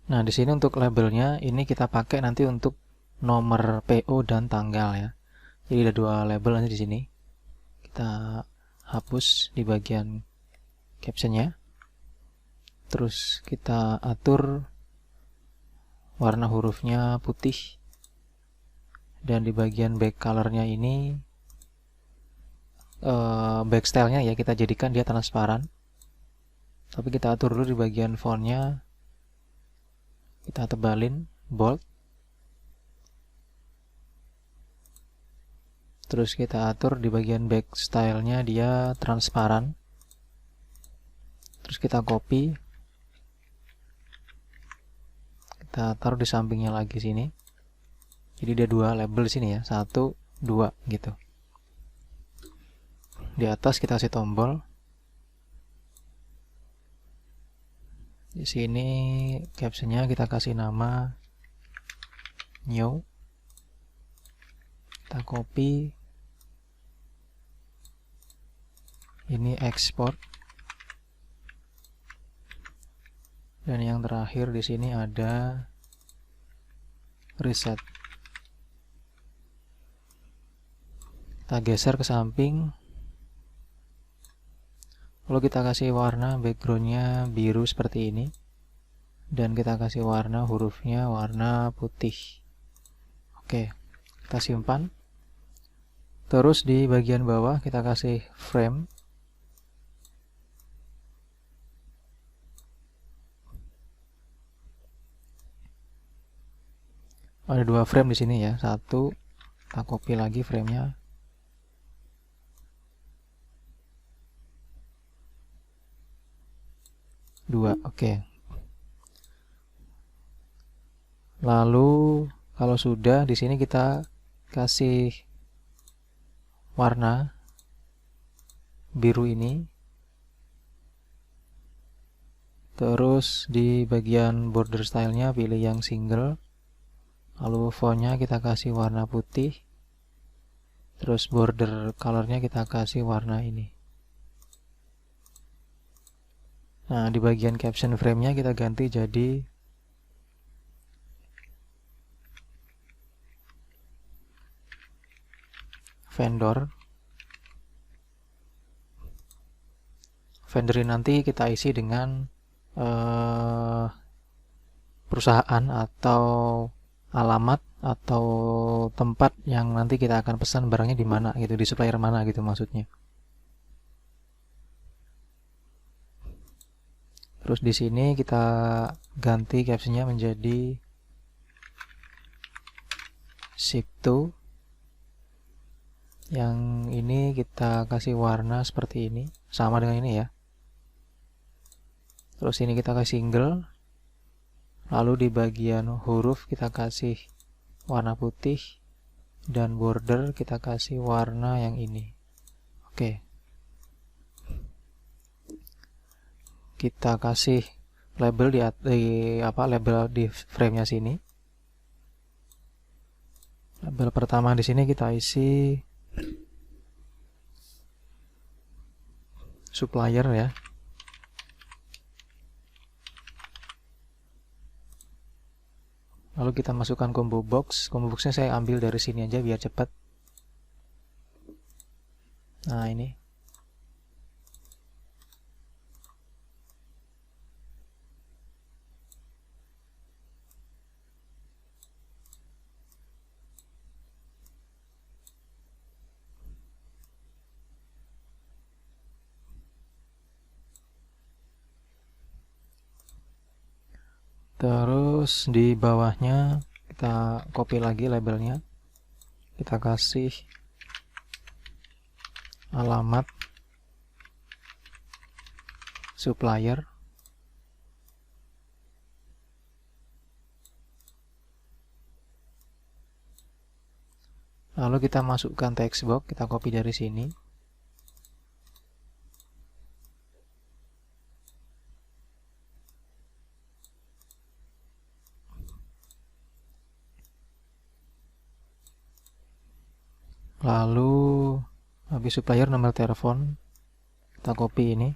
Nah, di sini untuk labelnya ini kita pakai nanti untuk nomor PO dan tanggal ya. Jadi ada 2 label nanti di sini. Kita hapus di bagian captionnya. Terus kita atur warna hurufnya putih. Dan di bagian back colornya ini back style-nya ya kita jadikan dia transparan. Tapi kita atur dulu di bagian fontnya. Kita tebalin bold. Terus kita atur di bagian back style-nya dia transparan. Terus kita copy. Kita taruh di sampingnya lagi sini. Jadi dia 2 label di sini ya. 1, 2 gitu. Di atas kita kasih tombol. Di sini captionnya kita kasih nama new. Kita copy. Ini export. Dan yang terakhir di sini ada reset. Kita geser ke samping. Lalu kita kasih warna backgroundnya biru seperti ini. Dan kita kasih warna hurufnya warna putih. Oke, kita simpan. Terus di bagian bawah kita kasih frame. Ada 2 frame di sini ya. 1, kita copy lagi framenya. Dua, oke. Lalu kalau sudah di sini kita kasih warna biru ini. Terus di bagian border style-nya pilih yang single. Lalu fontnya kita kasih warna putih. Terus border colornya kita kasih warna ini. Nah, di bagian caption frame-nya kita ganti jadi vendor. Vendor ini nanti kita isi dengan perusahaan atau alamat atau tempat yang nanti kita akan pesan barangnya di mana gitu, di supplier mana gitu maksudnya. Terus di sini kita ganti captionnya menjadi ship to. Yang ini kita kasih warna seperti ini, sama dengan ini ya. Terus ini kita kasih single. Lalu di bagian huruf kita kasih warna putih. Dan border kita kasih warna yang ini. Oke. Kita kasih label label di frame-nya sini. Label pertama di sini kita isi supplier ya. Lalu kita masukkan combo box. Combo boxnya saya ambil dari sini aja biar cepat. Nah, ini. Terus di bawahnya kita copy lagi labelnya. Kita kasih alamat supplier. Lalu kita masukkan text box, kita copy dari sini. Lalu habis supplier nomor telepon, kita copy ini.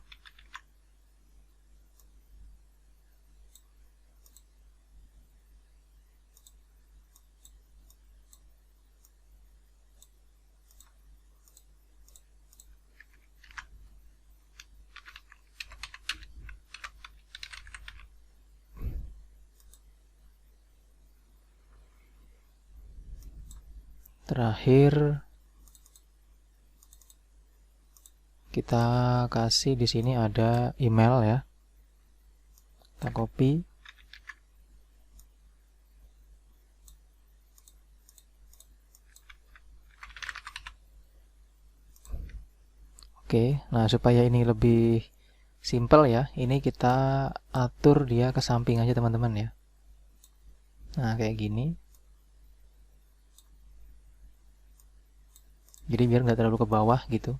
Terakhir kita kasih di sini ada email ya. Kita copy. Oke, nah supaya ini lebih simple ya, ini kita atur dia ke samping aja teman-teman ya. Nah, kayak gini. Jadi biar nggak terlalu ke bawah gitu.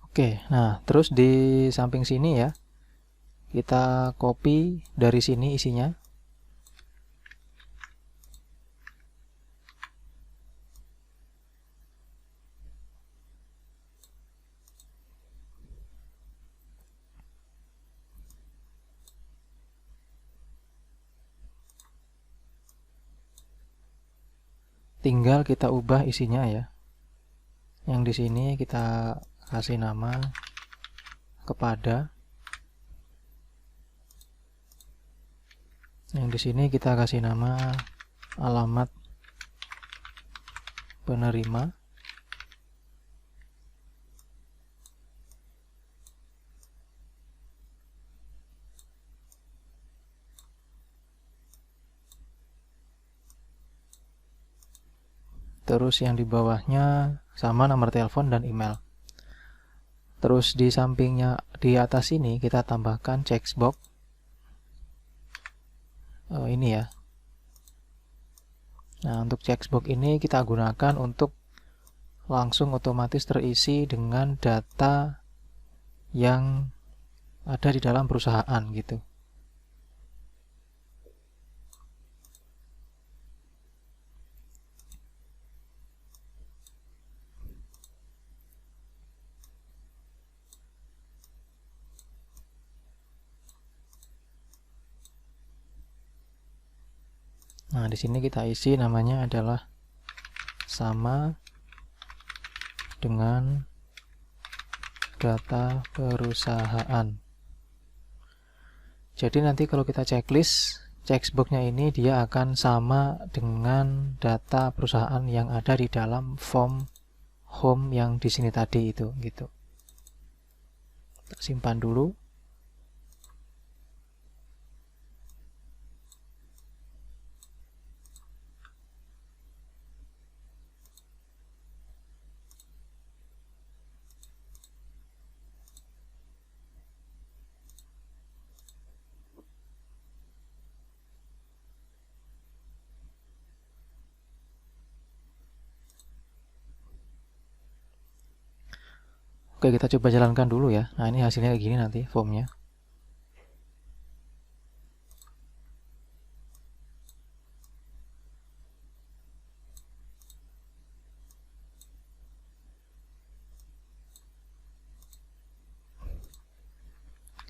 Oke, nah terus di samping sini ya, kita copy dari sini isinya. Tinggal kita ubah isinya ya. Yang di sini kita kasih nama kepada. Yang di sini kita kasih nama alamat penerima. Terus yang di bawahnya sama nomor telepon dan email. Terus di sampingnya di atas ini kita tambahkan checkbox. Ini ya. Nah, untuk checkbox ini kita gunakan untuk langsung otomatis terisi dengan data yang ada di dalam perusahaan gitu. Nah, di sini kita isi namanya adalah sama dengan data perusahaan. Jadi nanti kalau kita checklist, checkboxnya ini dia akan sama dengan data perusahaan yang ada di dalam form home yang di sini tadi itu gitu. Kita simpan dulu. Oke, kita coba jalankan dulu ya. Nah, ini hasilnya kayak gini nanti formnya.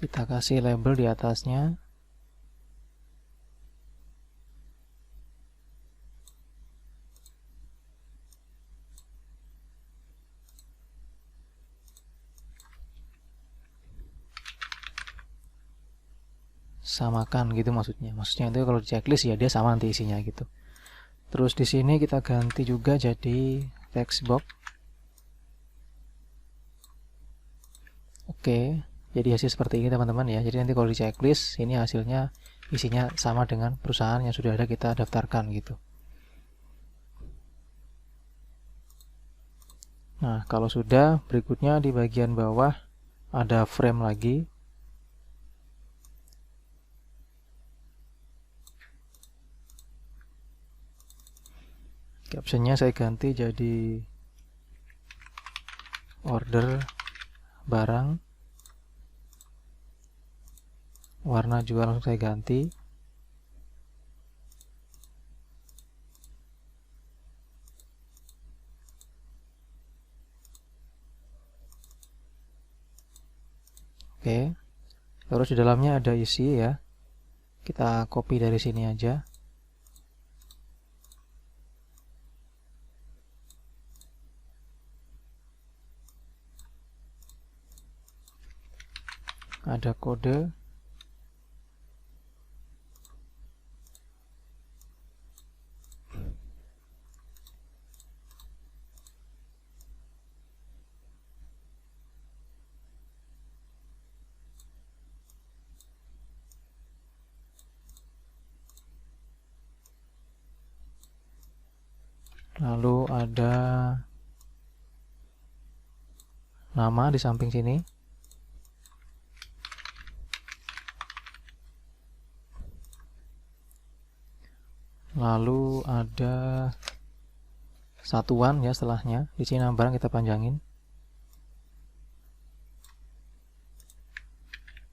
Kita kasih label di atasnya. Samakan gitu maksudnya. Maksudnya itu kalau di checklist ya dia sama nanti isinya gitu. Terus di sini kita ganti juga jadi text box. Oke, jadi hasil seperti ini teman-teman ya. Jadi nanti kalau di checklist ini hasilnya isinya sama dengan perusahaan yang sudah ada kita daftarkan gitu. Nah, kalau sudah, berikutnya di bagian bawah ada frame lagi. Captionnya saya ganti jadi order barang. Warna juga langsung saya ganti. Oke. Terus di dalamnya ada isi ya. Kita copy dari sini aja. Ada kode. Lalu ada nama di samping sini. Lalu ada satuan ya setelahnya. Di sini nama barang kita panjangin.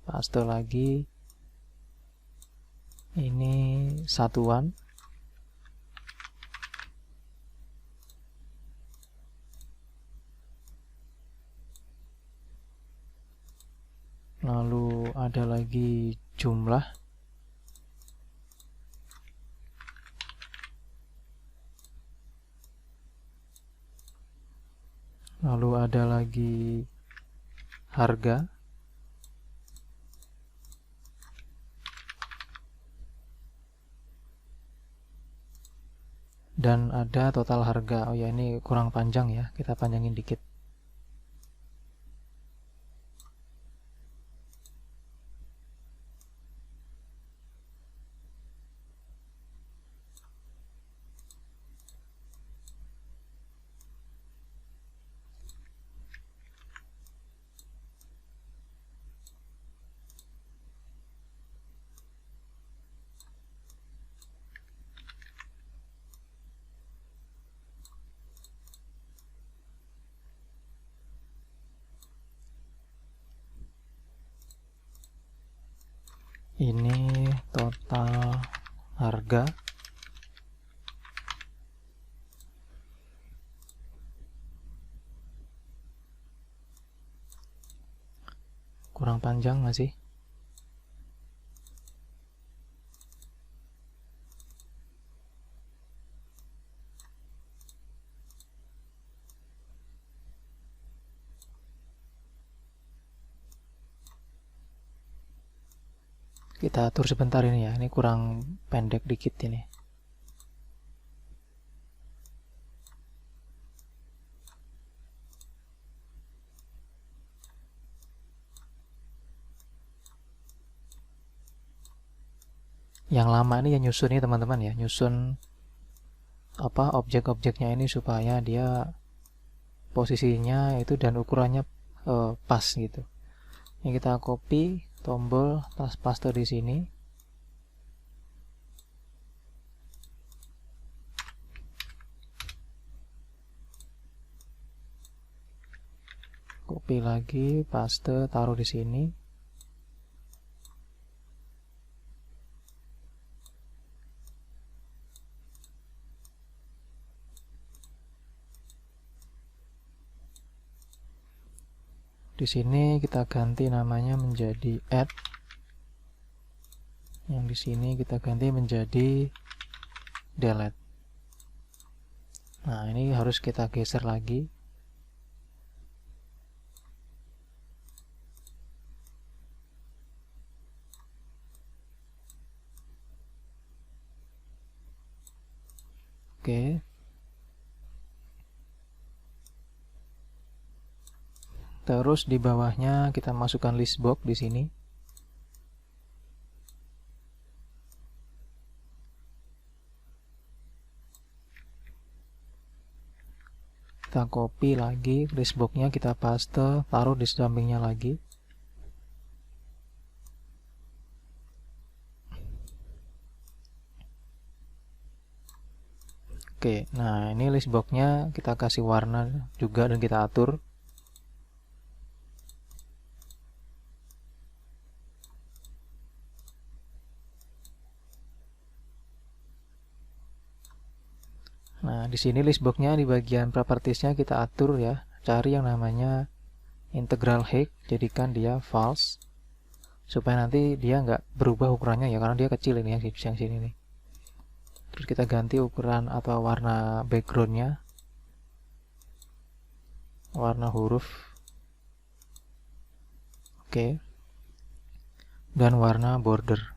Paste lagi. Ini satuan. Lalu ada lagi jumlah. Lalu ada lagi harga. Dan ada total harga. Oh ya, ini kurang panjang ya, kita panjangin dikit. Ini total harga. Kurang panjang nggak sih? Kita atur sebentar ini ya, ini kurang pendek dikit ini. Yang lama ini ya nyusun nih teman-teman ya, nyusun apa objek-objeknya ini supaya dia posisinya itu dan ukurannya pas gitu. Ini kita copy tombol paste di sini. Copy lagi, paste, taruh di sini. Di sini kita ganti namanya menjadi add. Yang di sini kita ganti menjadi delete. Nah, ini harus kita geser lagi. Oke. Terus di bawahnya kita masukkan list box di sini. Kita copy lagi list box-nya, kita paste, taruh di sampingnya lagi. Oke, nah ini list box-nya kita kasih warna juga dan kita atur. Nah, di sini list box-nya di bagian properties-nya kita atur ya, cari yang namanya integral height, jadikan dia false supaya nanti dia nggak berubah ukurannya ya, karena dia kecil ini yang sini nih. Terus kita ganti ukuran atau warna background-nya, warna huruf, oke, dan warna border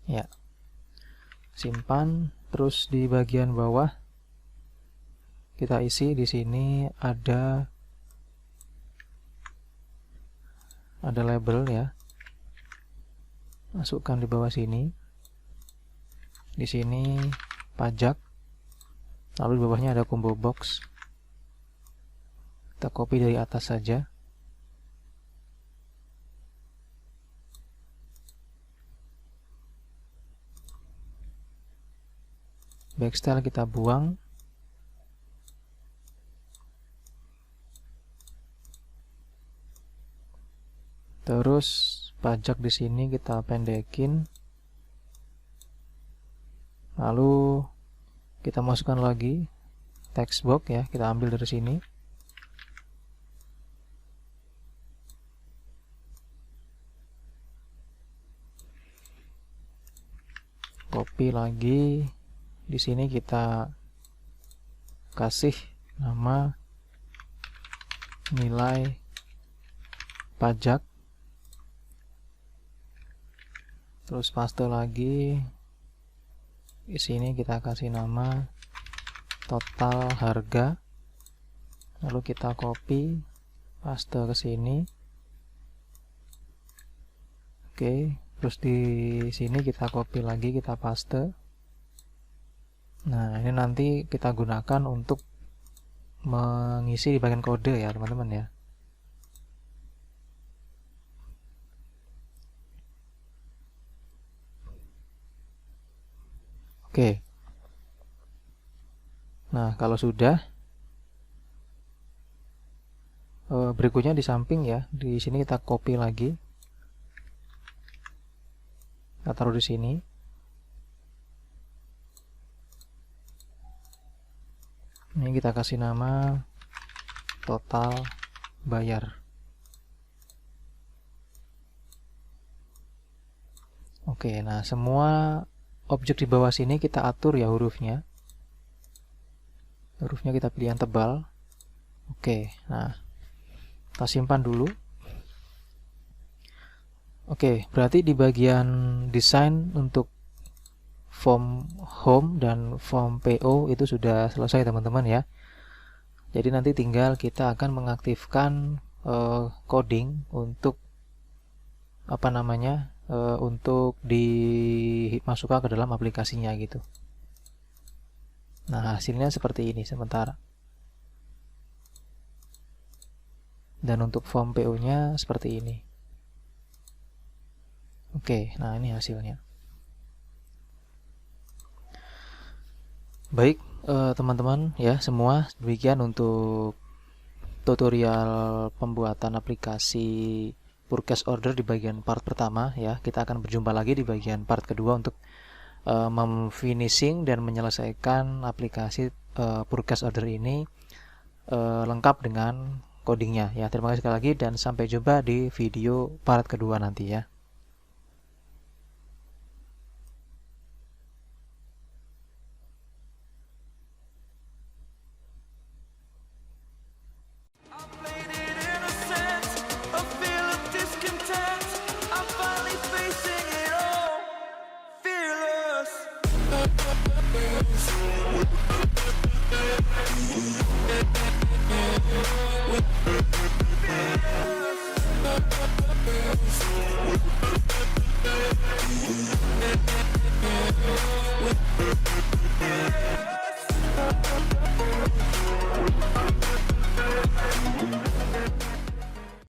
ya. Simpan. Terus di bagian bawah kita isi, di sini ada label ya, masukkan di bawah sini. Di sini pajak, lalu di bawahnya ada combo box, kita copy dari atas saja. Backstyle kita buang. Terus pajak di sini kita pendekin. Lalu kita masukkan lagi text box ya, kita ambil dari sini. Copy lagi. Di sini kita kasih nama nilai pajak. Terus paste lagi. Di sini kita kasih nama total harga. Lalu kita copy, paste ke sini. Oke, terus di sini kita copy lagi, kita paste. Nah, ini nanti kita gunakan untuk mengisi di bagian kode ya, teman-teman ya. Oke. Nah, kalau sudah, berikutnya di samping ya, di sini kita copy lagi. Kita taruh di sini. Ini kita kasih nama total bayar. Oke, nah semua objek di bawah sini kita atur ya hurufnya. Hurufnya kita pilih yang tebal. Oke, nah kita simpan dulu. Oke, berarti di bagian desain untuk form home dan form PO itu sudah selesai teman-teman ya. Jadi nanti tinggal kita akan mengaktifkan coding untuk apa namanya, untuk dimasukkan ke dalam aplikasinya gitu. Nah, hasilnya seperti ini sementara. Dan untuk form PO-nya seperti ini. Oke, nah ini hasilnya. Baik, teman-teman ya, semua demikian untuk tutorial pembuatan aplikasi purchase order di bagian part pertama ya. Kita akan berjumpa lagi di bagian part kedua untuk memfinishing dan menyelesaikan aplikasi purchase order ini lengkap dengan codingnya ya. Terima kasih sekali lagi dan sampai jumpa di video part kedua nanti ya.